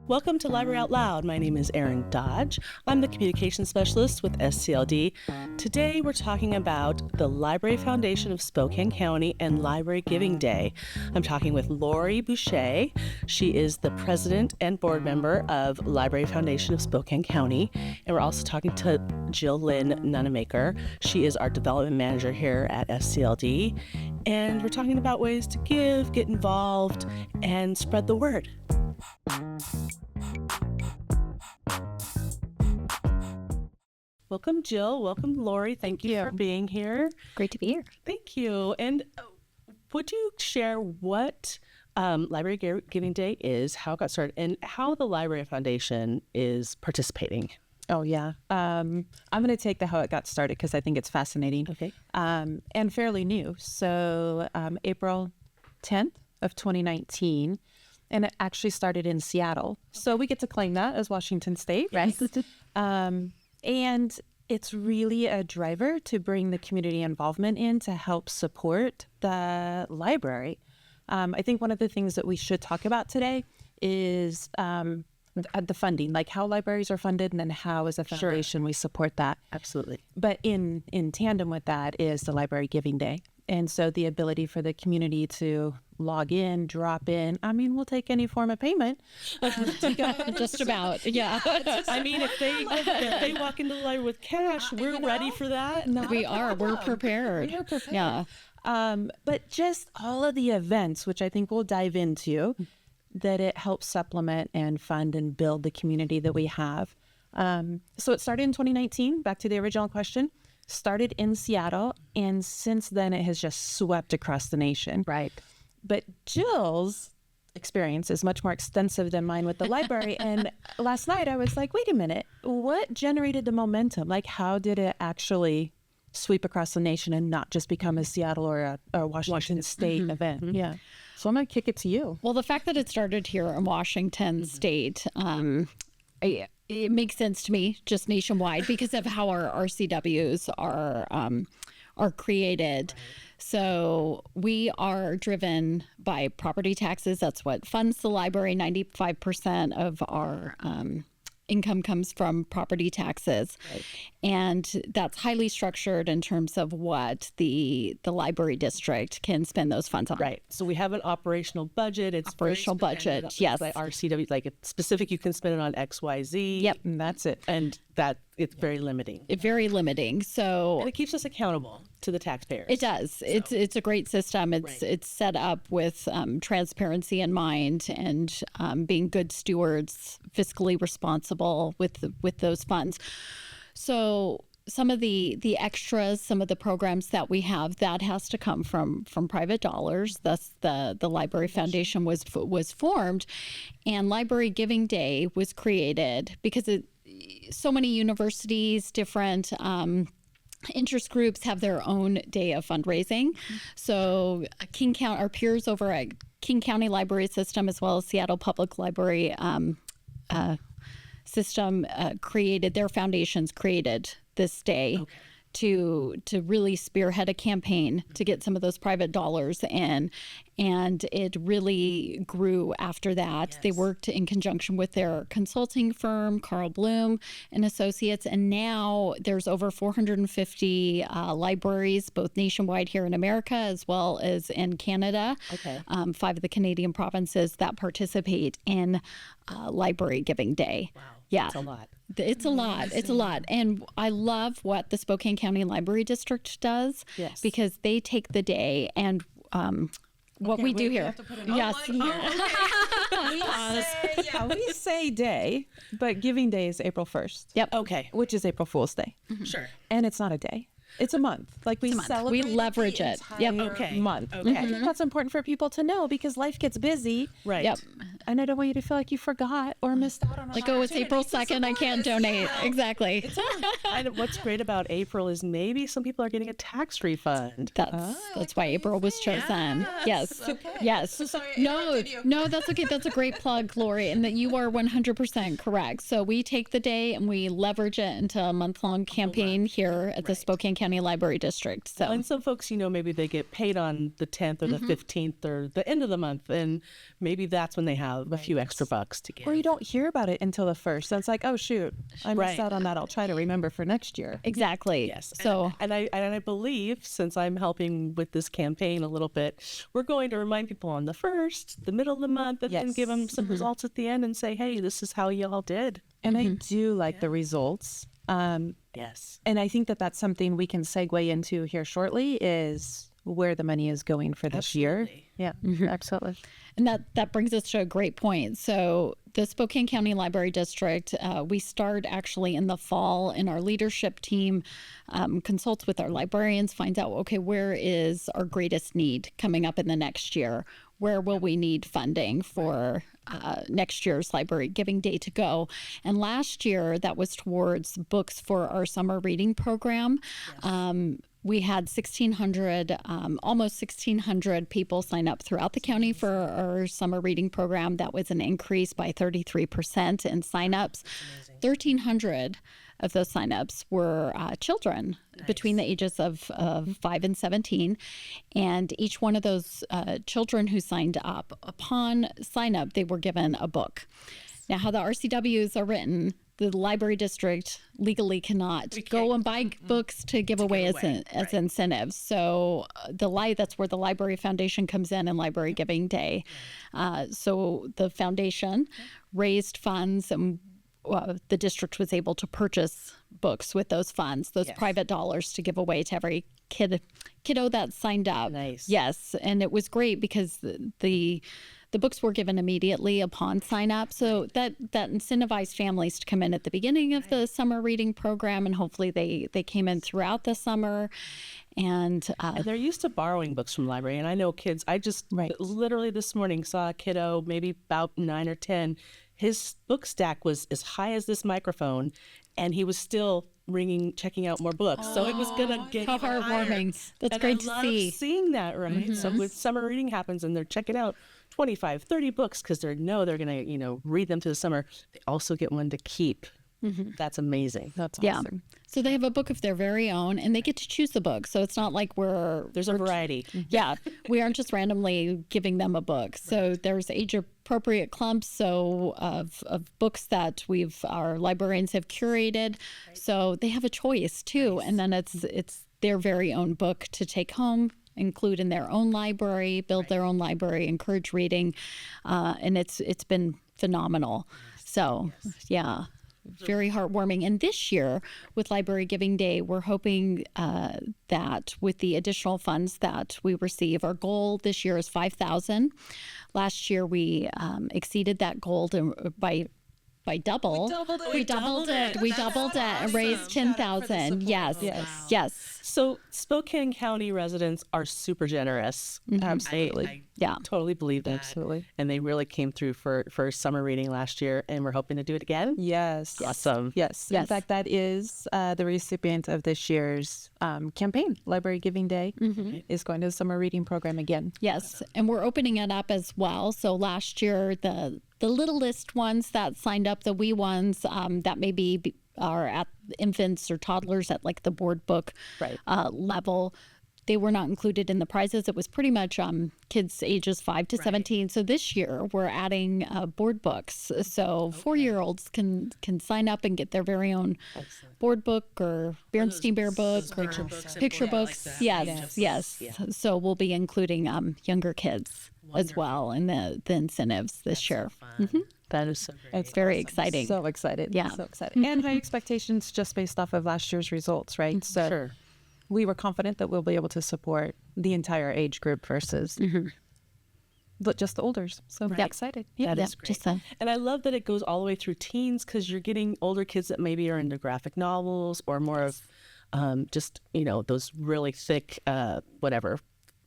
Welcome to Library Out Loud. My name is Erin Dodge. I'm the Communications Specialist with SCLD. Today we're talking about the Library Foundation of Spokane County and Library Giving Day. I'm talking with Lori Bucher. She is the President and Board Member of Library Foundation of Spokane County. And we're also talking to Jill Nunemaker. She is our Development Manager here at SCLD. And we're talking about ways to give, get involved, and spread the word. Welcome, Jill. Welcome, Lori. Thank you for being here. Great to be here. Thank you. And would you share what Library Giving Day is, how it got started, and how the Library Foundation is participating? Oh, yeah. I'm going to take the how it got started because I think it's fascinating. Okay. And fairly new. So April 10th of 2019, and it actually started in Seattle. So we get to claim that as Washington State, right? And it's really a driver to bring the community involvement in to help support the library. I think one of the things that we should talk about today is the funding, like how libraries are funded and then how as a foundation we support that. Absolutely. But in tandem with that is the Library Giving Day. And so the ability for the community to log in, drop in. I mean, we'll take any form of payment. Just about, yeah. I mean, if they walk into the library with cash, we're ready for that. We are. We're prepared. We're prepared. Yeah. But just all of the events, which I think we'll dive into, that it helps supplement and fund and build the community that we have. So it started in 2019, back to the original question. Started in Seattle, and since then it has just swept across the nation. Right. But Jill's experience is much more extensive than mine with the library. And last night I was like, wait a minute, what generated the momentum? Like, how did it actually sweep across the nation and not just become a Seattle or a Washington State event? Mm-hmm. Yeah. So I'm going to kick it to you. Well, the fact that it started here in Washington State, it makes sense to me just nationwide because of how our RCWs are created. Right. So we are driven by property taxes. That's what funds the library. 95% of our income comes from property taxes. Right. And that's highly structured in terms of what the library district can spend those funds on. Right. So we have an operational budget. It's operational budget. Yes. Like RCW, like it's specific, you can spend it on X, Y, Z. Yep. And that's it. And that it's very limiting. Very limiting. So and it keeps us accountable to the taxpayers. It does. So. It's a great system. It's set up with transparency in mind and being good stewards, fiscally responsible with those funds. So some of the extras, some of the programs that we have, that has to come from private dollars. Thus, the Library Foundation was formed, and Library Giving Day was created because so many universities, different interest groups have their own day of fundraising. So King County, our peers over at King County Library System, as well as Seattle Public Library System, their foundations created this day. Okay. To really spearhead a campaign to get some of those private dollars in. And it really grew after that. Yes. They worked in conjunction with their consulting firm, Carl Bloom and Associates. And now there's over 450 libraries, both nationwide here in America as well as in Canada. Okay. 5 of the Canadian provinces that participate in Library Giving Day. Wow. Yeah. It's a lot. It's a lot. It's a lot. And I love what the Spokane County Library District does. Yes. Because they take the day and what we do here. Yes. We say day, but Giving Day is April 1st. Yep. Okay. Which is April Fool's Day. Mm-hmm. Sure. And it's not a day. It's a month. Like we celebrate. We leverage it. Yep. Okay. Month. Okay. I think that's important for people to know because life gets busy. Right. Yep. And I don't want you to feel like you forgot or missed out on. Like, oh, it's April 2nd. I can't donate. Exactly. And what's great about April is maybe some people are getting a tax refund. That's why April was chosen. Yes. Okay. Yes. So sorry, No, that's okay. That's a great plug, Lori, and that you are 100% correct. So we take the day and we leverage it into a month-long campaign here at the Spokane Spokane County Library District. So, And some folks, maybe they get paid on the 10th or the 15th or the end of the month, and maybe that's when they have a few extra bucks to give. Or you don't hear about it until the 1st. So it's like, oh, shoot, I missed out on that. I'll try to remember for next year. exactly. Yes. So, and I believe, since I'm helping with this campaign a little bit, we're going to remind people on the 1st, the middle of the month, and then give them some results at the end and say, hey, this is how y'all did. And I do like the results. Yes. And I think that that's something we can segue into here shortly, is where the money is going for this year. Yeah, absolutely. and that brings us to a great point. So, the Spokane County Library District, we start actually in the fall, and our leadership team consults with our librarians, finds out, okay, where is our greatest need coming up in the next year? Where will we need funding for next year's Library Giving Day to go? And last year, that was towards books for our summer reading program. We had 1,600, almost 1,600 people sign up throughout the county for our summer reading program. That was an increase by 33% in signups. 1,300 of those signups were children between the ages of 5 and 17. And each one of those children who signed up, upon sign up, they were given a book. Now, how the RCWs are written, the library district legally cannot go and buy books to give away as incentives. So that's where the Library Foundation comes in, and Library Giving Day. So the foundation raised funds, and the district was able to purchase books with those funds, those private dollars, to give away to every kiddo that signed up. Nice. Yes, and it was great because the books were given immediately upon sign up, so that incentivized families to come in at the beginning of the summer reading program, and hopefully they came in throughout the summer. And they're used to borrowing books from the library. And I know kids, I just literally this morning saw a kiddo, maybe about 9 or 10. His book stack was as high as this microphone, and he was still checking out more books. So it was gonna get how even heartwarming. higher. That's And great I to love see. seeing that, right? So when summer reading happens and they're checking out 25, 30 books because they're gonna, read them through the summer, they also get one to keep. That's amazing. That's Yeah. awesome. So they have a book of their very own, and they get to choose the book. So it's not like There's a variety. yeah, we aren't just randomly giving them a book. So there's age appropriate clumps of books that our librarians have curated. So they have a choice too. And then it's their very own book to take home, include in their own library, build their own library, encourage reading. And it's been phenomenal. So yeah. Very heartwarming. And this year, with Library Giving Day, we're hoping that with the additional funds that we receive, our goal this year is $5,000. Last year, we exceeded that goal by double. We doubled it. We doubled it and raised $10,000. Yes. Yes. So Spokane County residents are super generous. Absolutely. I totally believe that. Absolutely. And they really came through for summer reading last year, and we're hoping to do it again. Yes. Awesome. Yes. In fact, that is the recipient of this year's campaign. Library Giving Day is going to the summer reading program again. Yes. And we're opening it up as well. So last year, the littlest ones that signed up, the wee ones that maybe are at infants or toddlers at like the board book level, they were not included in the prizes. It was pretty much kids ages 5 to 17. So this year we're adding board books. So 4-year-olds can sign up and get their very own board book or Berenstain Bear book or picture books. Yes. So we'll be including younger kids as well in the incentives this year. That is so great. It's very exciting. So excited. Yeah. So excited. And high expectations just based off of last year's results, right? So Sure. we were confident that we'll be able to support the entire age group versus just the olders. So excited. Yeah. That is great. And I love that it goes all the way through teens, because you're getting older kids that maybe are into graphic novels or more of just, those really thick,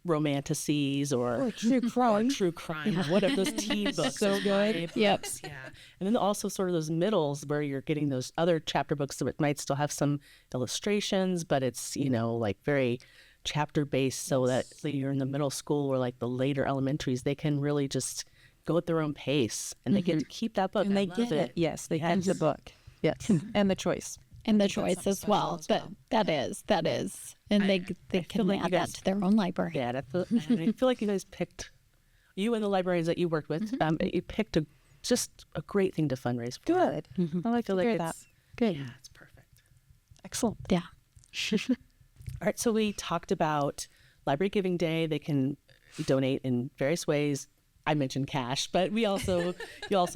romanticises or true crime, whatever those teen books. So good. Yep. Yeah. And then also sort of those middles where you're getting those other chapter books that might still have some illustrations, but it's, like very chapter based, so that you're in the middle school or like the later elementaries, they can really just go at their own pace and they get to keep that book. And they get it. Yes, they get the book. Yes. And the choice. And the choice as well. That is. And they can like add you that guys- to their own library. Yeah, and I feel like you guys picked, you and the librarians that you worked with, you picked just a great thing to fundraise for. Good. I like to feel like hear it's that. Good. Yeah, it's perfect. Excellent. Yeah. All right, so we talked about Library Giving Day. They can donate in various ways. I mentioned cash, but you also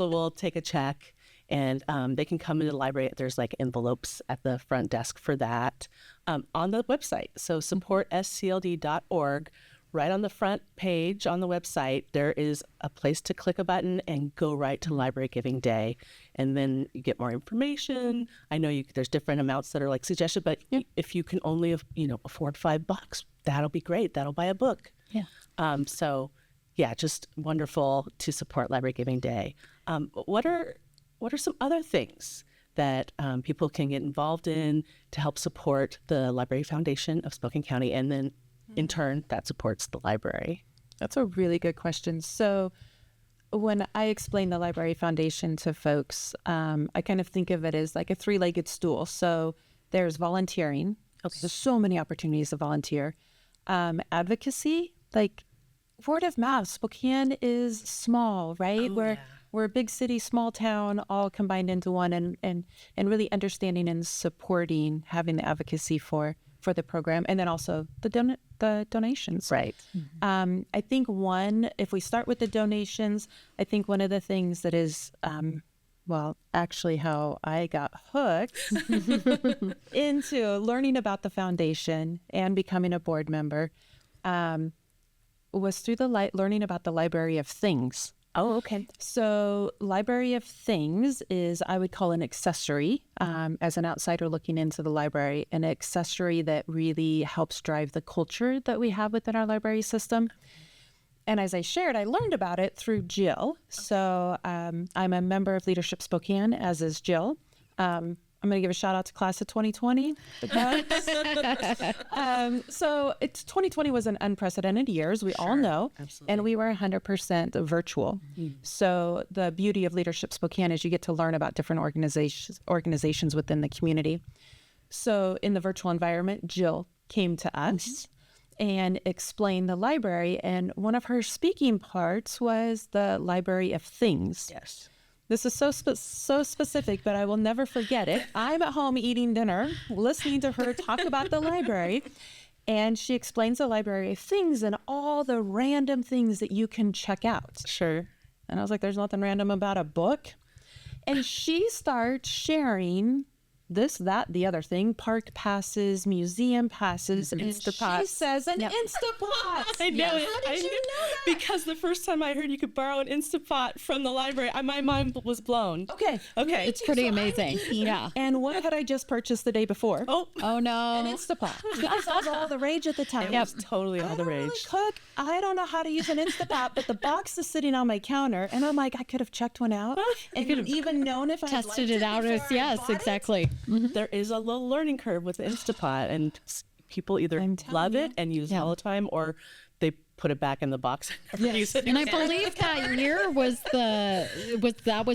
will take a check, and they can come into the library. There's like envelopes at the front desk for that on the website. So support SCLD.org. Right on the front page on the website, there is a place to click a button and go right to Library Giving Day. And then you get more information. I know there's different amounts that are like suggested, but if you can only afford $5, that'll be great. That'll buy a book. Yeah. So yeah, just wonderful to support Library Giving Day. What are some other things that people can get involved in to help support the Library Foundation of Spokane County, and then in turn that supports the library? That's a really good question. So when I explain the Library Foundation to folks, I kind of think of it as like a three-legged stool. So there's volunteering. Okay. There's so many opportunities to volunteer. Advocacy, like word of mouth. Spokane is small, right? We're a big city, small town, all combined into one, and really understanding and supporting, having the advocacy for the program, and then also the donations. Right. I think if we start with the donations, I think one of the things that is, actually how I got hooked into learning about the foundation and becoming a board member was through learning about the Library of Things. Oh, okay. So Library of Things is, I would call, an accessory, as an outsider looking into the library, an accessory that really helps drive the culture that we have within our library system. And as I shared, I learned about it through Jill. So I'm a member of Leadership Spokane, as is Jill. I'm going to give a shout out to class of 2020. So 2020 was an unprecedented year, as we all know, absolutely. and we were 100% virtual. So the beauty of Leadership Spokane is you get to learn about different organizations within the community. So in the virtual environment, Jill came to us and explained the library, and one of her speaking parts was the Library of Things. Yes. This is so specific, but I will never forget it. I'm at home eating dinner, listening to her talk about the library, and she explains the Library of Things and all the random things that you can check out. Sure. And I was like, there's nothing random about a book. And she starts sharing this, that, the other thing, park passes, museum passes, Instapot. She says an Instapot. I know it. How did you know that? Because the first time I heard you could borrow an Instapot from the library, my mind was blown. Okay. It's pretty amazing. Yeah. And what had I just purchased the day before? Oh no. An Instapot. That was all the rage at the time. It was totally all the rage. Cook, I don't know how to use an Instapot, but the box is sitting on my counter, and I'm like, I could have checked one out and even known if I Tested it out as, yes, exactly. There is a little learning curve with the Instapot, and people either love it and use it all the time, or they put it back in the box and never use it. And I believe that year was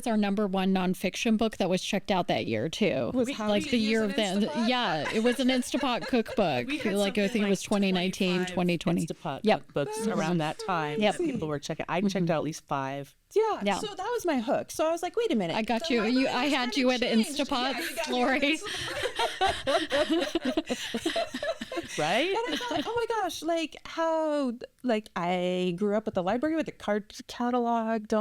our number one nonfiction book that was checked out that year too. Like the year of the it was an Instapot cookbook. Like I think it was 2019, 2020. Instapot books around that time. Yep. People were checking. I checked out at least 5. Yeah. So that was my hook. So I was like, wait a minute. I got you. I had you at Instapot, Lori. Right? And I thought, oh my gosh, I grew up at the library with a card catalog.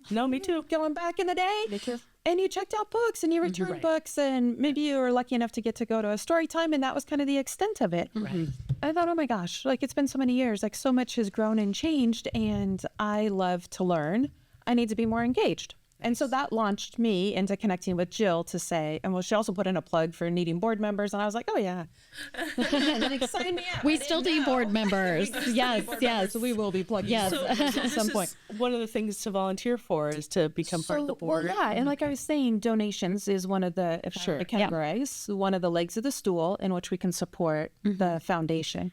No, me too. Going back in the day. Me too. And you checked out books and you returned books, and maybe you were lucky enough to get to go to a story time, and that was kind of the extent of it. Right. I thought, oh my gosh, it's been so many years, so much has grown and changed, and I love to learn. I need to be more engaged. And so that launched me into connecting with Jill to say, and she also put in a plug for needing board members. And I was like, oh yeah. Sign me up. We still need board members. Yes. So we will be plugging Yes. at some point. One of the things to volunteer for is to become part of the board. Well, yeah. And like I was saying, donations is one of the, if I categorize, one of the legs of the stool in which we can support the foundation.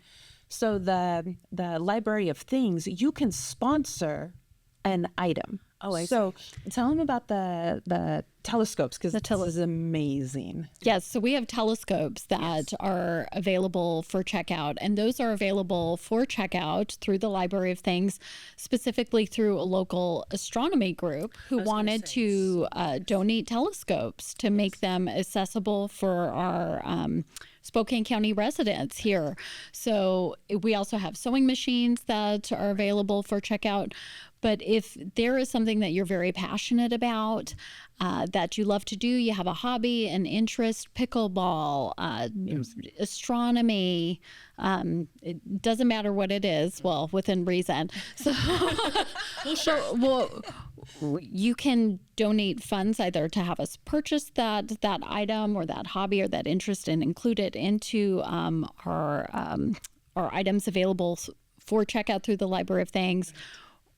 So the Library of Things, you can sponsor an item. Oh, I So tell them about the telescopes, because the is amazing. Yes, so we have telescopes that are available for checkout, and those are available for checkout through the Library of Things, specifically through a local astronomy group who wanted to donate telescopes to make them accessible for our Spokane County residents here. So we also have sewing machines that are available for checkout. But if there is something that you're very passionate about, that you love to do, you have a hobby, an interest, pickleball, astronomy, it doesn't matter what it is, well, within reason. So, you can donate funds either to have us purchase that item or that hobby or that interest and include it into our items available for checkout through the Library of Things.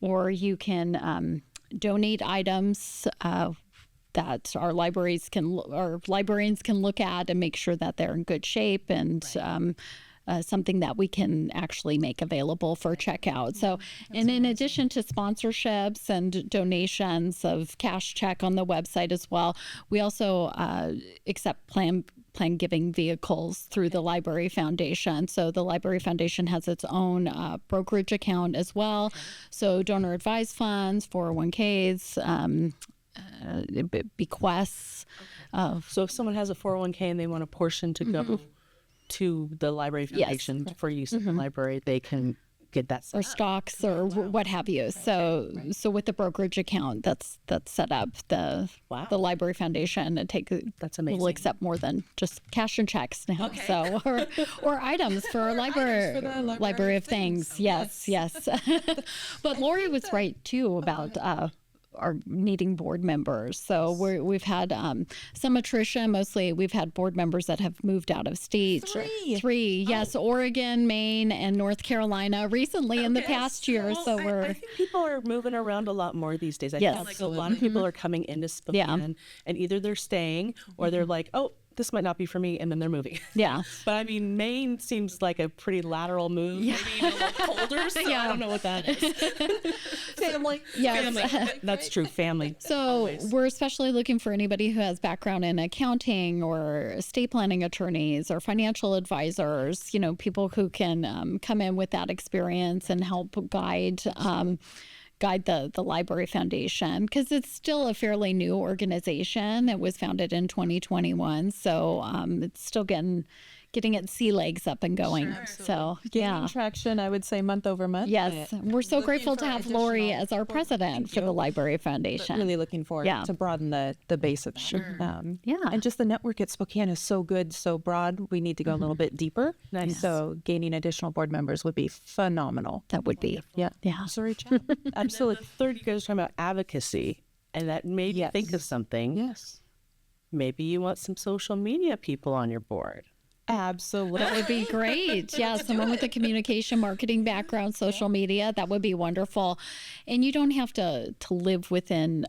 Or you can donate items that our librarians can look at and make sure that they're in good shape and something that we can actually make available for checkout. So, and in addition to sponsorships and donations of cash check on the website as well, we also accept plan giving vehicles through the Library Foundation. So the Library Foundation has its own brokerage account as well. So donor advised funds, 401ks, bequests. So if someone has a 401k and they want a portion to go to the Library Foundation for use in the library, they can get that set or up. Stocks or what have you. So with the brokerage account that's set up, the Library Foundation That's amazing. will accept more than just cash and checks now. So or items for our Library of Things. Yes. But Lori was right too about are needing board members. So we've had some attrition. Mostly we've had board members that have moved out of state. Three. Yes, Oregon, Maine, and North Carolina recently in the past year. So I think people are moving around a lot more these days. I feel like a lot of people are coming into Spokane and either they're staying or they're like, oh, this might not be for me, and then they're moving. Yeah. But I mean, Maine seems like a pretty lateral move. Maybe even a little colder, so I don't know what that is. Family. Yes. Family. That's true, family. So we're especially looking for anybody who has background in accounting or estate planning attorneys or financial advisors, people who can come in with that experience and help guide the Library Foundation, because it's still a fairly new organization. It was founded in 2021, so it's still getting its sea legs up and going. So Gaining traction, I would say, month over month. Yes, we're so grateful to have Lori as our president for the Library Foundation. Really looking forward to broaden the base of that. And just the network at Spokane is so good, so broad. We need to go a little bit deeper. Nice. So gaining additional board members would be phenomenal. That would be. Yeah. So reach out. Absolutely. Third, you guys are talking about advocacy, and that made me think of something. Yes. Maybe you want some social media people on your board. Absolutely. That would be great. Yeah, someone with a communication marketing background, social media, that would be wonderful. And you don't have to live within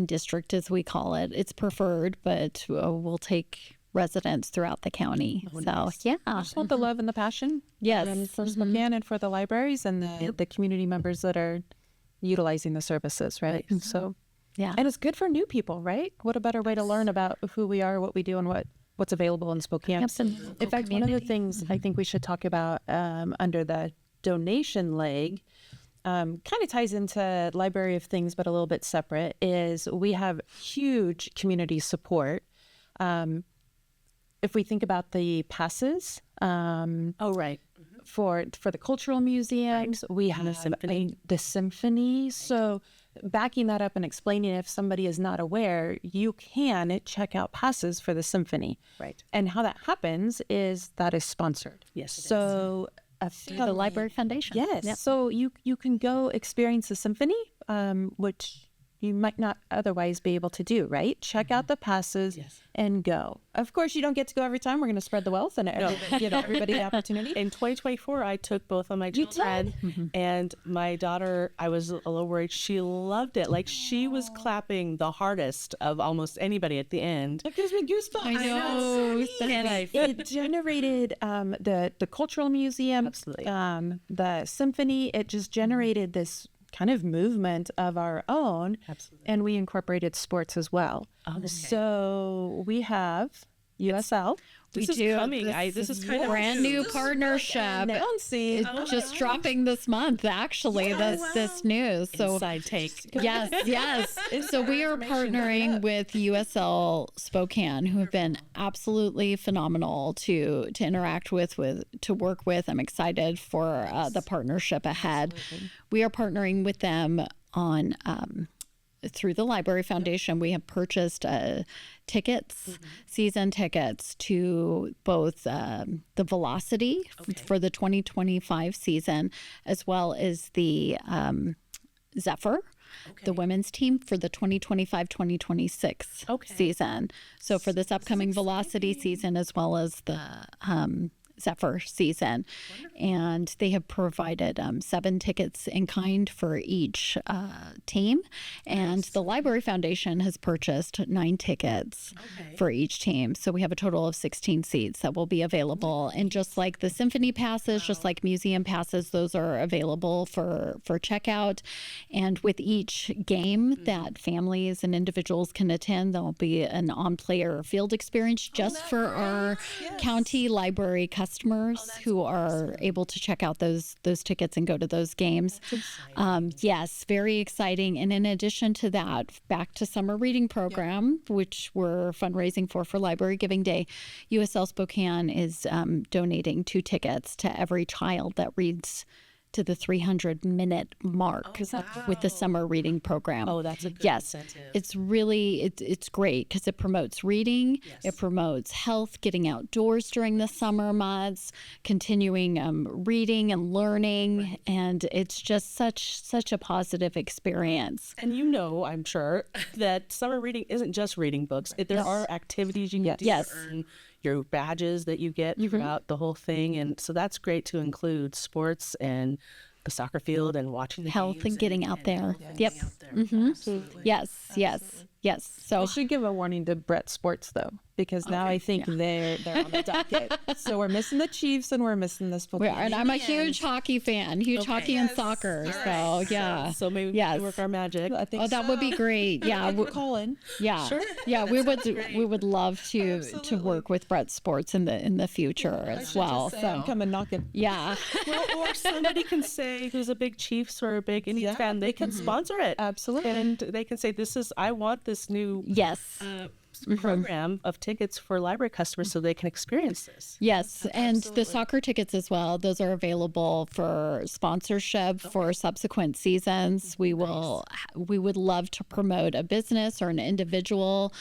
district, as we call it. It's preferred, but we'll take residents throughout the county. I just want the love and the passion. Yes. For Spokane and for the libraries and the community members that are utilizing the services, right? And so, and it's good for new people, right? What a better way to learn about who we are, what we do, and what's available in Spokane. Absolutely. In fact, one of the things I think we should talk about under the donation leg, kind of ties into Library of Things, but a little bit separate, is we have huge community support. If we think about the passes, for the cultural museums, we have the symphony. So backing that up and explaining, if somebody is not aware, you can check out passes for the symphony. Right. And how that happens is that is sponsored. Yes. So through the Library Foundation. Yes. Yep. So you can go experience the symphony, which you might not otherwise be able to do, right? Check out the passes and go. Of course, you don't get to go every time. We're going to spread the wealth and everybody the opportunity. In 2024, I took both of my children, and my daughter, I was a little worried. She loved it. Like, she was clapping the hardest of almost anybody at the end. That gives me goosebumps. I know. It generated the cultural museum, Absolutely. the symphony. It just generated this kind of movement of our own. Absolutely. And we incorporated sports as well. Okay. So we have USL. We This is do. coming. This is kind of brand new partnership. Announcing. It's just dropping this month, actually, this news. So inside take. yes. So we are partnering with USL Spokane, who have been absolutely phenomenal to interact with, to work with. I'm excited for the partnership ahead. We are partnering with them on through the Library Foundation. We have purchased tickets, season tickets to both the Velocity for the 2025 season, as well as the Zephyr, the women's team, for the 2025-2026 season. So for this upcoming Velocity season, as well as the Zephyr season. And they have provided 7 tickets in kind for each team. And the Library Foundation has purchased 9 tickets for each team. So we have a total of 16 seats that will be available. And just like the symphony passes, just like museum passes, those are available for checkout. And with each game that families and individuals can attend, there'll be an on-player field experience just for our county library customers who are able to check out those tickets and go to those games. Yes, very exciting. And in addition to that, back to summer reading program, which we're fundraising for Library Giving Day, USL Spokane is donating 2 tickets to every child that reads to the 300-minute mark with the summer reading program. Oh, that's a good incentive. It's really, it's great because it promotes reading, it promotes health, getting outdoors during the summer months, continuing reading and learning, and it's just such a positive experience. And I'm sure, that summer reading isn't just reading books. There are activities you can do to earn your badges that you get throughout the whole thing. And so that's great to include sports and the soccer field and watching the health games and getting out there. Yep. Absolutely. Yes. So I should give a warning to Brett Sports though, because now I think they're on the docket. So we're missing the Chiefs and we're missing the Spokane. And I'm a huge hockey fan, hockey and soccer. So So maybe we can work our magic. I think that would be great. Yeah, Colin. Yeah, sure. Yeah, we would love to work with Brett Sports in the future as well. So come and knock it. Yeah. Or somebody can say who's a big Chiefs or a big Indians fan, they can sponsor it. Absolutely. And they can say, I want this new program of tickets for library customers so they can experience this. Yes, and the soccer tickets as well. Those are available for sponsorship for subsequent seasons. We would love to promote a business or an individual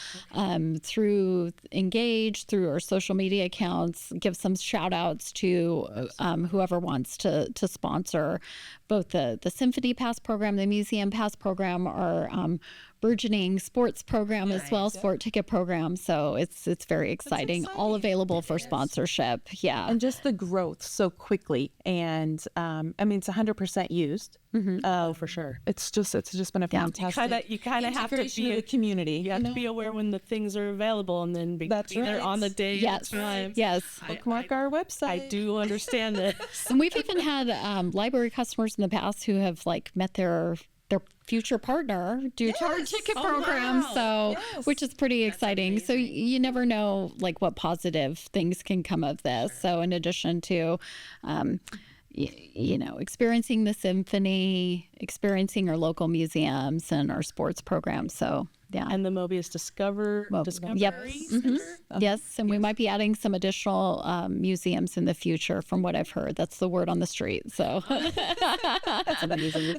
through Engage, through our social media accounts, give some shout outs to whoever wants to sponsor both the Symphony Pass program, the Museum Pass program, our burgeoning sports program as well, sport ticket program. So it's very exciting. All available for sponsorship. Yeah. And just the growth so quickly. And it's 100% used. Oh, for sure. It's just been a fantastic. You kind of have to be a community. You have to be aware when the things are available and then be there on the day. Yes. Bookmark our website. I do understand that. And we've even had library customers in the past who have met their future partner due to our ticket program. So, which is pretty exciting. So you never know what positive things can come of this. So in addition to, experiencing the symphony, experiencing our local museums and our sports programs. So yeah. And the Mobius Discovery. Yep. Yes. And we might be adding some additional museums in the future from what I've heard. That's the word on the street. So that's amazing.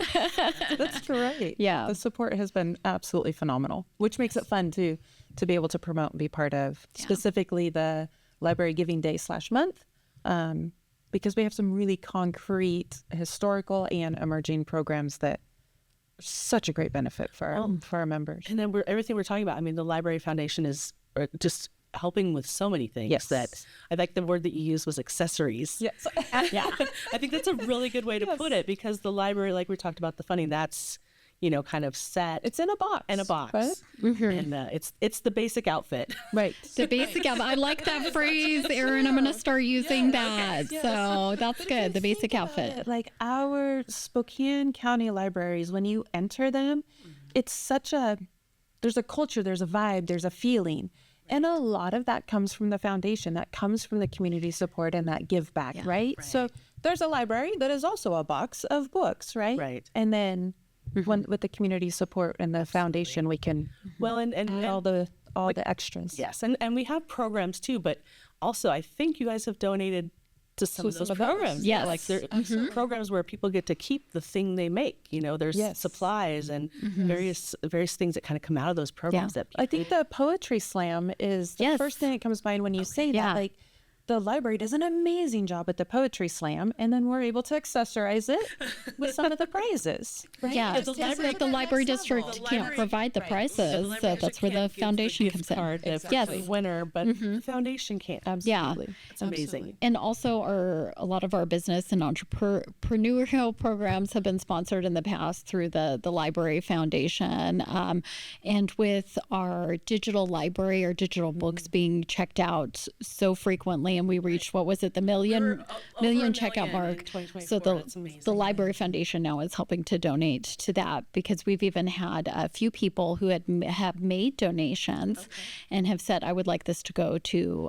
That's great. Yeah. The support has been absolutely phenomenal, which makes it fun to be able to promote and be part of specifically the Library Giving Day /month. Because we have some really concrete historical and emerging programs that are such a great benefit for our members. And then everything we're talking about, the Library Foundation is just helping with so many things that I like the word that you used was accessories. Yes. I think that's a really good way to put it, because the library, like we talked about the funding, that's, kind of set. It's in a box. Right? And it's the basic outfit. Right. The basic outfit. I like that phrase, Erin. I'm going to start using that. Okay. So that's good. The basic outfit. Like our Spokane County libraries, when you enter them, it's there's a culture, there's a vibe, there's a feeling. And a lot of that comes from the foundation, that comes from the community support and that give back, right? So there's a library that is also a box of books, right? Right. And then with the community support and the foundation, we can add all the extras. Yes, and we have programs too, but also I think you guys have donated to some of those programs. Yes. Like there are programs where people get to keep the thing they make. There's supplies and various things that kind of come out of those programs. That I think the poetry slam is the first thing that comes to mind when you say that. Like the library does an amazing job at the poetry slam, and then we're able to accessorize it with some of the prizes. Right? Yeah, the library district can't provide the prizes, so that's where the foundation comes in. The winner, but the foundation can't. Absolutely. Yeah, it's amazing. And also, a lot of our business and entrepreneurial programs have been sponsored in the past through the Library Foundation, and with our digital library, our digital books being checked out so frequently. And we reached, what was it, the million checkout mark. So the Library Foundation now is helping to donate to that, because we've even had a few people who have made donations and have said, I would like this to go to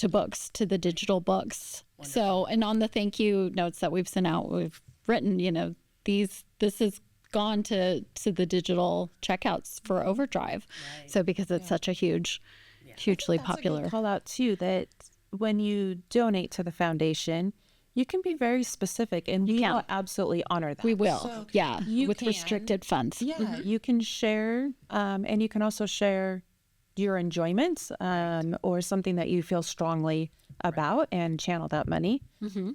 books, to the digital books. Wonderful. So, and on the thank you notes that we've sent out, we've written, this has gone to the digital checkouts for Overdrive. Right. So because it's such a hugely popular. Call out too that when you donate to the foundation, you can be very specific, and we will absolutely honor that. We will, so with restricted funds. Yeah, you can share, and you can also share your enjoyments or something that you feel strongly about and channel that money.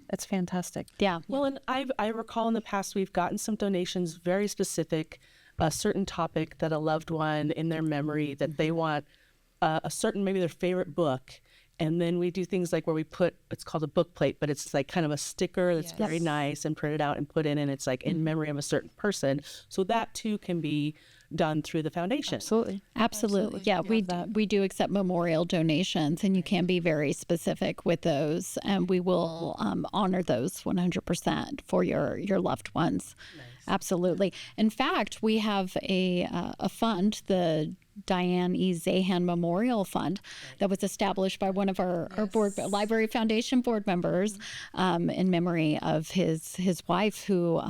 That's fantastic. Yeah. Well, and I recall in the past we've gotten some donations very specific, a certain topic that a loved one in their memory that they want, a certain, maybe their favorite book. And then we do things like where we put, it's called a book plate, but it's like kind of a sticker that's very nice and printed out and put in, and it's like in memory of a certain person. So that too can be done through the foundation. Absolutely. Yeah, we do accept memorial donations, and you can be very specific with those, and we will honor those 100% for your loved ones. Nice. Absolutely. In fact, we have a fund, the Diane E. Zahan Memorial Fund, that was established by one of our board Library Foundation board members in memory of his wife, who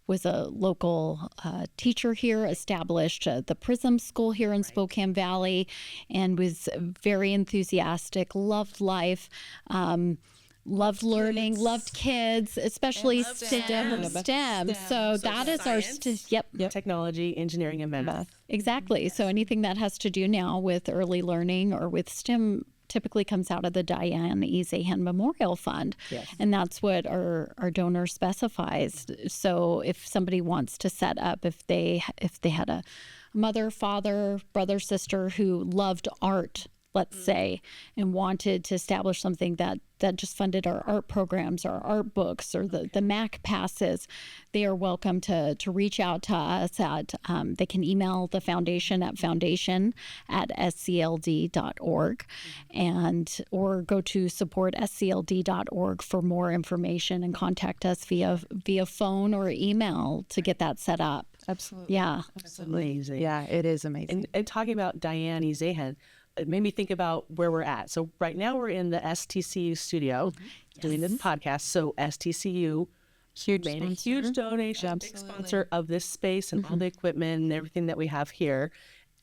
was a local teacher here, established the Prism School here in Spokane Valley, and was very enthusiastic, loved life, loved learning, loved kids, especially STEM. So that is our technology, engineering, and math. Exactly. So anything that has to do now with early learning or with STEM typically comes out of the Diane E. Zahan Memorial Fund. Yes. And that's what our donor specifies. So if somebody wants to set up, if they had a mother, father, brother, sister who loved art, let's say, and wanted to establish something that just funded our art programs, our art books, or the MAC passes, they are welcome to reach out to us at, they can email the foundation at foundation@scld.org, or go to support.scld.org for more information, and contact us via phone or email to get that set up. Absolutely. Yeah. That's amazing. Yeah, it is amazing. And talking about Diane E. Zahan, it made me think about where we're at. So right now we're in the STCU studio doing this podcast. So STCU made a huge donation, big sponsor of this space and all the equipment and everything that we have here.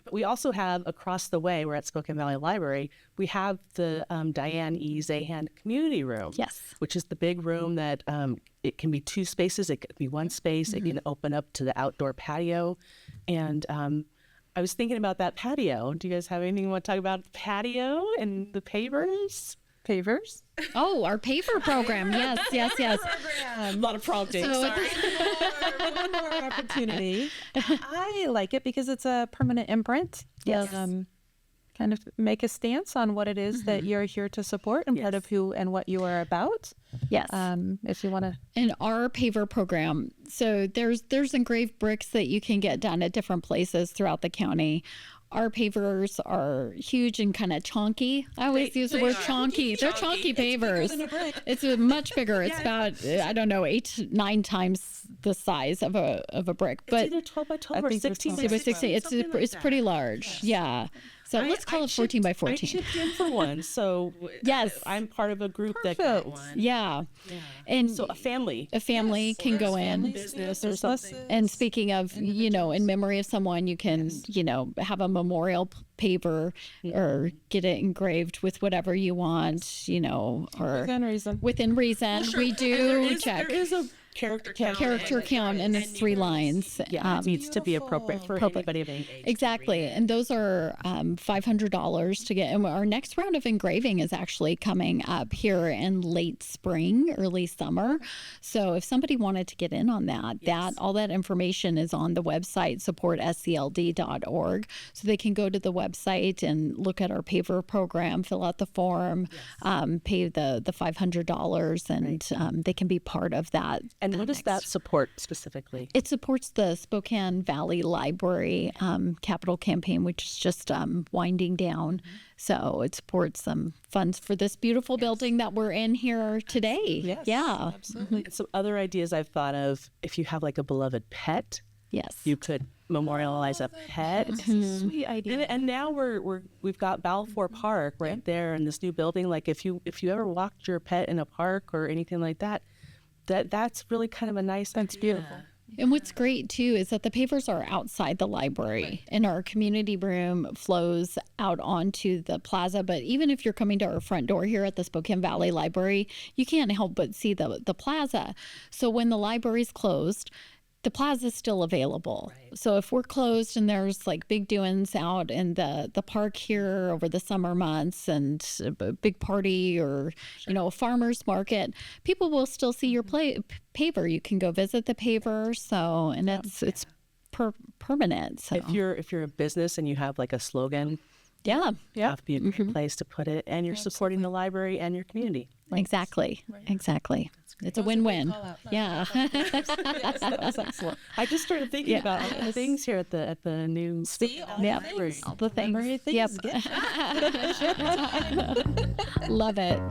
But we also have across the way, we're at Spokane Valley Library, we have the Diane E. Zahan Community Room. Yes. Which is the big room that it can be two spaces. It can be one space. It can open up to the outdoor patio. And I was thinking about that patio. Do you guys have anything you want to talk about the patio and the pavers? Pavers? Oh, our paver program. Yes. A lot of prompting. Sorry. One more opportunity. I like it because it's a permanent imprint. Yes. kind of make a stance on what it is that you're here to support and part of who and what you are about. Yes. If you want to. In our paver program, so there's engraved bricks that you can get done at different places throughout the county. Our pavers are huge and kind of chonky. I always use the word chonky. They're chonky pavers. It's much bigger. It's about, I don't know, 8, 9 times the size of a brick. But It's either 12 by 12 or think it's 16 by 16. 16. It's pretty large. Yeah. So let's call it 14 by 14. I chipped in for one, so Yes. I'm part of a group that got one. Yeah. And So a family can go in. business or something. And speaking of, in memory of someone, you can, have a memorial paver or get it engraved with whatever you want, or Within reason. within reason. We do check There is a character count, and it's 3 lines. Yeah, it needs to be appropriate for anybody of any age. Exactly. And those are $500 to get. And our next round of engraving is actually coming up here in late spring, early summer. So if somebody wanted to get in on that, all that information is on the website, supportscld.org. So they can go to the website and look at our paver program, fill out the form, pay the $500, and they can be part of that. And what does that support specifically? It supports the Spokane Valley Library capital campaign, which is just winding down. So it supports some funds for this beautiful building that we're in here today. Yes, Yeah. absolutely. Some other ideas I've thought of, if you have like a beloved pet, Yes. you could memorialize a pet. Sweet idea. And now we've got Balfour Park right there in this new building. Like if you ever walked your pet in a park or anything like that, that's really kind of a nice. That's beautiful. And what's great too is that the pavers are outside the library, and our community room flows out onto the plaza. But even if you're coming to our front door here at the Spokane Valley Library, you can't help but see the plaza. So when the library's closed, the plaza is still available. So if we're closed and there's like big doings out in the park here over the summer months and a big party or, a farmer's market, people will still see your paver. You can go visit the paver. So, and it's permanent. So If you're a business and you have like a slogan, yeah, that'd be a great place to put it. And you're supporting the library and your community. exactly. It's a win-win. Yeah. That's excellent. I just started thinking about all the things here at the new library. All the things. Yep. Love it.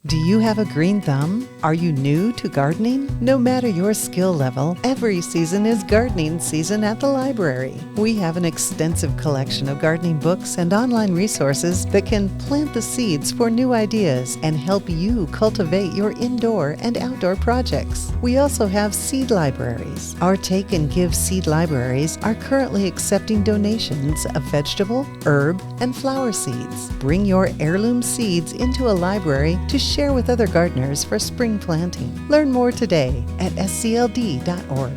Do you have a green thumb? Are you new to gardening? No matter your skill level, every season is gardening season at the library. We have an extensive collection of gardening books and online resources that can plant the seeds for new ideas and help you cultivate your indoor and outdoor projects. We also have seed libraries. Our Take and Give seed libraries are currently accepting donations of vegetable, herb, and flower seeds. Bring your heirloom seeds into a library to share with other gardeners for spring planting. Learn more today at SCLD.org.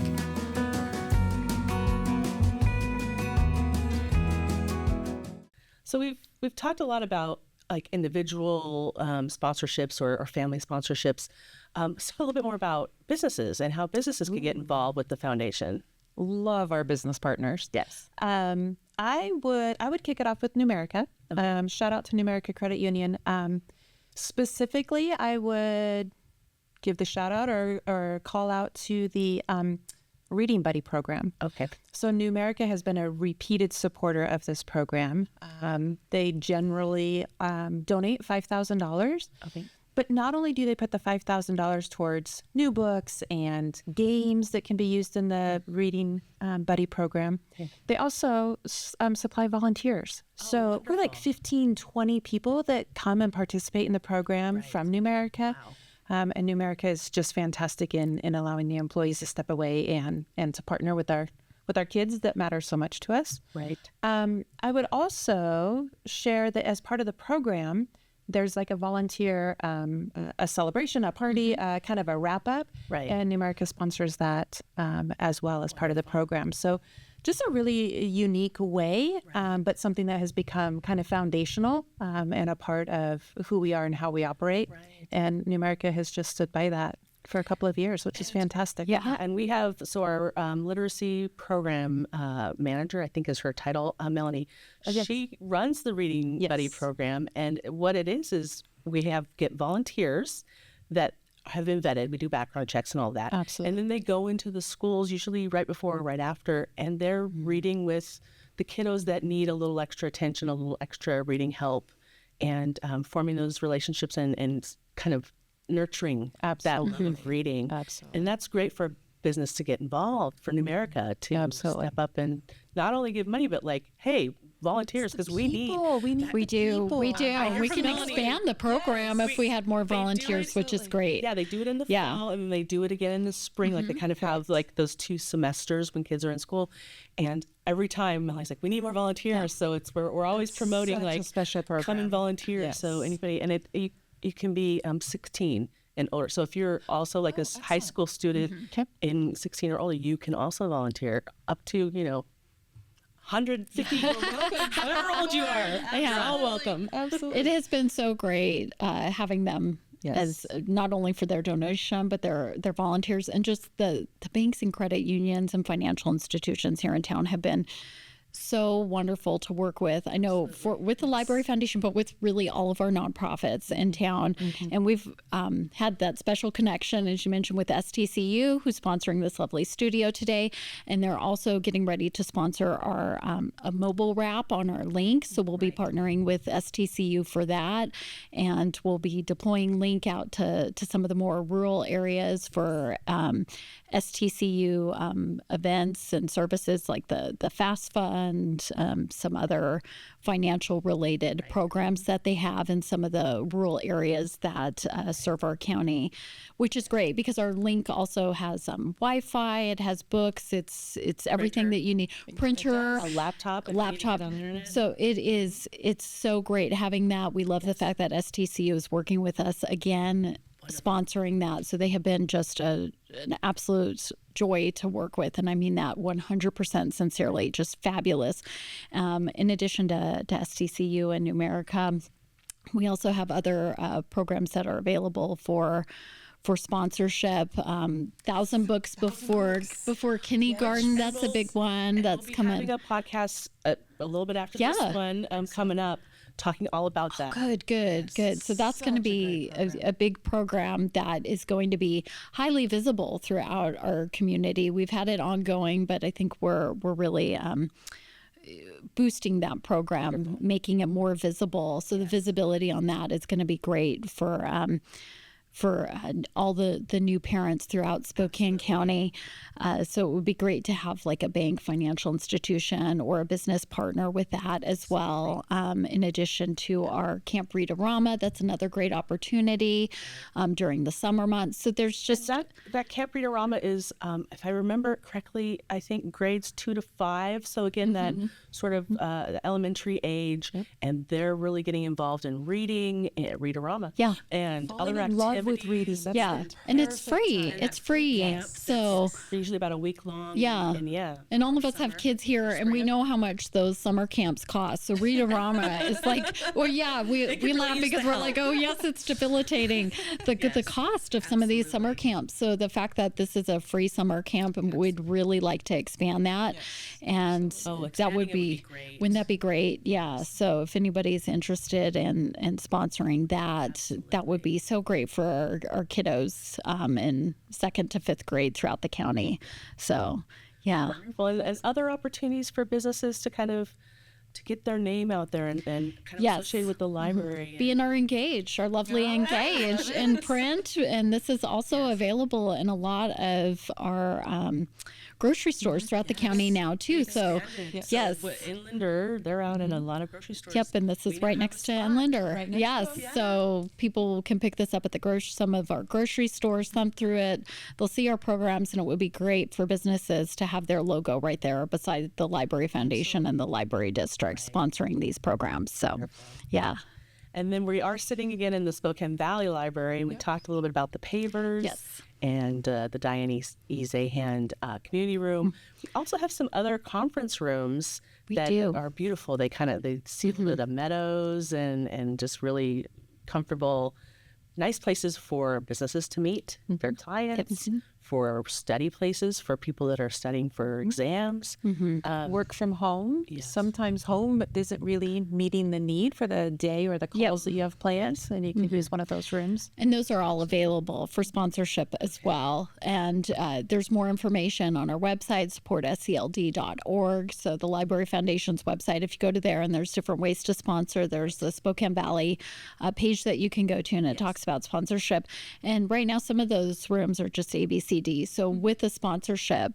So we've talked a lot about like individual sponsorships or family sponsorships. So a little bit more about businesses and how businesses can get involved with the foundation. Love our business partners. Yes. I would kick it off with Nunemaker. Shout out to Nunemaker Credit Union. Specifically, I would give the shout out or call out to the Reading Buddy program. Okay. So Nunemaker has been a repeated supporter of this program. They generally donate $5,000. Okay. But not only do they put the $5,000 towards new books and games that can be used in the Reading Buddy program, they also supply volunteers. So we're like 15, 20 people that come and participate in the program from Nunemaker. And Nunemaker is just fantastic in allowing the employees to step away and to partner with our kids that matter so much to us. Right. I would also share that as part of the program, there's like a volunteer, a celebration, a party, kind of a wrap up. Right. And Nunemaker sponsors that as well as part of the program. So just a really unique way, but something that has become kind of foundational and a part of who we are and how we operate. Right. And Nunemaker has just stood by that for a couple of years, which is fantastic. Yeah, and we have, so our literacy program manager, I think is her title, Melanie. She runs the Reading Buddy program, and what it is we get volunteers that have been vetted. We do background checks and all that. Absolutely. And then they go into the schools, usually right before or right after, and they're reading with the kiddos that need a little extra attention, a little extra reading help, and forming those relationships and kind of nurturing that love of reading. Absolutely. And that's great for business to get involved, for Nunemaker to step up and not only give money, but like, hey, volunteers, because we need We do. I We heard can from Melanie. expand the program if we had more They do it volunteers, which is great. Yeah, they do it in the fall, and then they do it again in the spring. Like they kind of have like those 2 semesters when kids are in school, and every time Melanie's like, we need more volunteers. So we're always promoting such a like special program. come and volunteer. Yes. So anybody, and you can be 16 and older. So if you're also like a high school student in 16 or older, you can also volunteer up to 150, however old you are. You're all welcome. Absolutely. It has been so great having them as not only for their donation, but their volunteers, and just the banks and credit unions and financial institutions here in town have been so wonderful to work with. I know with the Library Foundation, but with really all of our nonprofits in town. And we've had that special connection, as you mentioned, with STCU, who's sponsoring this lovely studio today. And they're also getting ready to sponsor our a mobile wrap on our link. So we'll be partnering with STCU for that. And we'll be deploying link out to some of the more rural areas for STCU events and services like the FAST Fund, some other financial related programs that they have in some of the rural areas that serve our county, which is great because our link also has Wi-Fi, it has books, it's everything that you need, printer, a laptop. So it's so great having that. We love the fact that STCU is working with us again, sponsoring that. So they have been just an absolute joy to work with. And I mean that 100% sincerely, just fabulous. In addition to STCU and Nunemaker, we also have other programs that are available for sponsorship. 1,000 books before kindergarten. That's a big one. That's coming. Having a podcast a little bit after this one coming up, talking all about that. Good. So that's going to be a big program that is going to be highly visible throughout our community. We've had it ongoing, but I think we're really boosting that program, making it more visible. So the visibility on that is going to be great for all the new parents throughout Spokane County. So it would be great to have like a bank, financial institution, or a business partner with that as well. In addition to our Camp Read-A-Rama, that's another great opportunity during the summer months. So there's just that Camp Read-A-Rama is, if I remember correctly, I think grades 2 to 5. So again, that sort of the elementary age, and they're really getting involved in reading, Read-A-Rama, and other activities. With reading. And it's free. It's free. So they're usually about a week long. And all of us have kids here, and we know how much those summer camps cost. So Read-A-Rama is like, well, we laugh because we're like, oh yes, it's debilitating the cost of some of these summer camps. So the fact that this is a free summer camp, and we'd really like to expand that, and that would be great. Wouldn't that be great? Yeah. So if anybody's interested in sponsoring that, that would be so great for our kiddos in 2nd to 5th grade throughout the county. So, yeah. Wonderful. And other opportunities for businesses to kind of to get their name out there and kind of associated with the library. Be in our Engage, our lovely Engage in print. And this is also available in a lot of our grocery stores throughout the county now too. So yes, Inlander, they're out in a lot of grocery stores. Yep, and this is right next to Inlander. Yes, so people can pick this up at some of our grocery stores, thumb through it. They'll see our programs, and it would be great for businesses to have their logo right there beside the Library Foundation and the Library District sponsoring these programs. So, yeah. And then we are sitting again in the Spokane Valley Library, and we talked a little bit about the pavers and the Diane E. Zahand community room. We also have some other conference rooms that are beautiful. They see the meadows and just really comfortable nice places for businesses to meet their clients, for study places for people that are studying for exams. Work from home. Yes. Sometimes home isn't really meeting the need for the day or the calls that you have planned, and you can use one of those rooms. And those are all available for sponsorship as well. And there's more information on our website, supportscld.org. So the Library Foundation's website, if you go to there, and there's different ways to sponsor. There's the Spokane Valley page that you can go to, and it talks about sponsorship. And right now, some of those rooms are just ABCD. So with a sponsorship,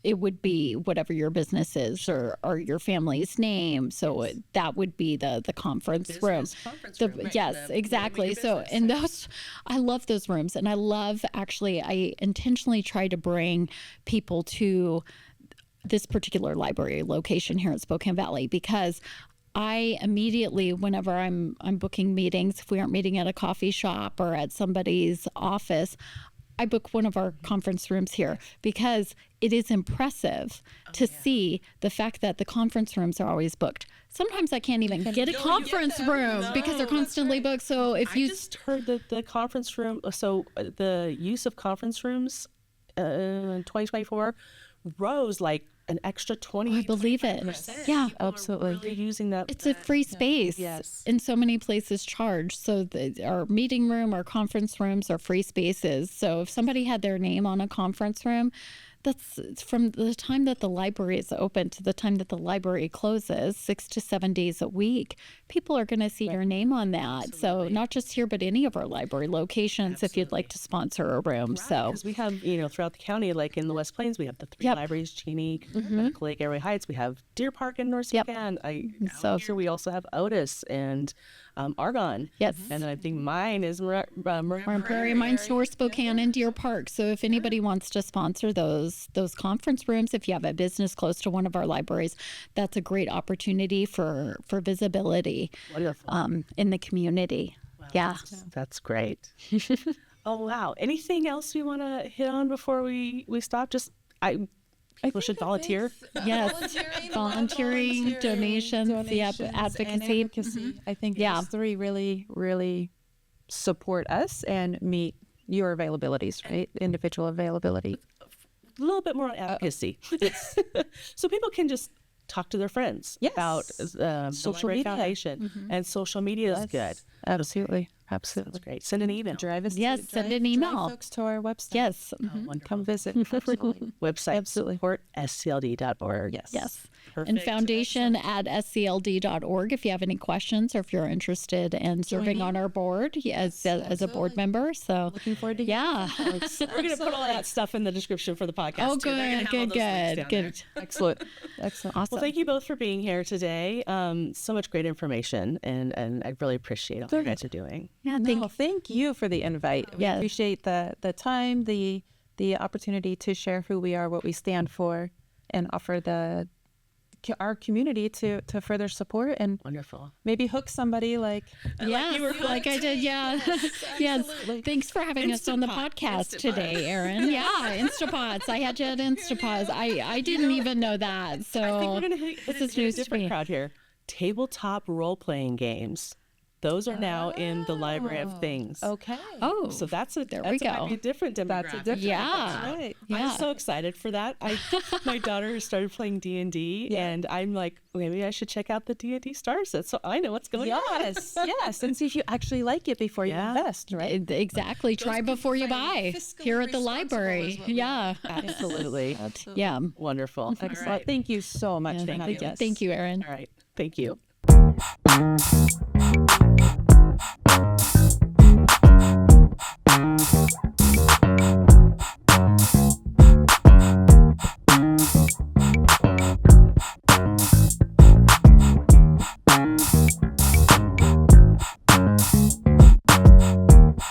it would be whatever your business is or your family's name. So that would be the conference room. Conference room, right? Yes, The exactly. So, business. and those, I love those rooms. And I intentionally try to bring people to this particular library location here in Spokane Valley, because I immediately, whenever I'm booking meetings, if we aren't meeting at a coffee shop or at somebody's office, I book one of our conference rooms here, because it is impressive to see the fact that the conference rooms are always booked. Sometimes I can't even get a conference room because they're constantly booked. So if I just heard that the conference room, so the use of conference rooms in 2024 rose like an extra 20. I believe it. Yeah. People Absolutely. are really using that. It's a free space. Yes. And so many places charge. So our meeting room, our conference rooms are free spaces. So if somebody had their name on a conference room, that's from the time that the library is open to the time that the library closes, 6 to 7 days a week. People are going to see your name on that. So not just here, but any of our library locations, if you'd like to sponsor a room. So Because we have, throughout the county, like in the West Plains, we have the three libraries, Cheney, Medical Lake, Airway Heights. We have Deer Park in North Spokane. So- Here we also have Otis and Argonne. Yes. And I think mine is Marine Prairie, mine's North Spokane and Deer Park. So if anybody wants to sponsor those conference rooms, if you have a business close to one of our libraries, that's a great opportunity for visibility Wonderful. in the community. Yeah. That's great. Oh, wow. Anything else we want to hit on before we stop? People should volunteer. Yes. Volunteering, donations, advocacy. I think Yeah. those three really, really support us and meet your availabilities, right? Individual availability. A little bit more on advocacy. So people can just talk to their friends Yes. about the Social Library media. Foundation. And social media is good. Absolutely. Absolutely. That's great. Send an email. Drive us. Yes, send an email. Drive folks to our website. Yes. Come visit. Absolutely. Website Absolutely. support scld.org. Yes. Yes. Perfect. And foundation@scld.org if you have any questions or if you're interested in serving on our board as a board member. So Looking forward to yeah. We're going to put all that stuff in the description for the podcast. Oh, too. They're gonna good, have all good, those links good, down good. there. Excellent. Excellent. Awesome. Well, thank you both for being here today. So much great information, and I really appreciate all you guys are doing. Yeah, Thank you for the invite. We Yes. appreciate the time, the opportunity to share who we are, what we stand for, and offer our community to further support and Wonderful. maybe hook somebody like yeah, like I did. Yeah. Yes. Thanks for having us on the podcast today, Erin. Yeah. Instapots. I had you at Instapots. I didn't even know that. So I think we're going to hit this is a news to different me. crowd here. Tabletop role-playing games. Those are now in the Library of Things. okay. Oh, So that's a There we might go. be a different demographic. That's a different. Yeah. That's right. yeah. I'm so excited for that. My daughter started playing D&D, and I'm like, maybe I should check out the D&D star set so I know what's going on. Yes, yes, and see if you actually like it before you invest, right? Exactly. Try before you buy here at the library. Yeah. Absolutely. Yeah. Wonderful. All Excellent. right. Thank you so much for having us. Thank you, Erin. All right. Thank you.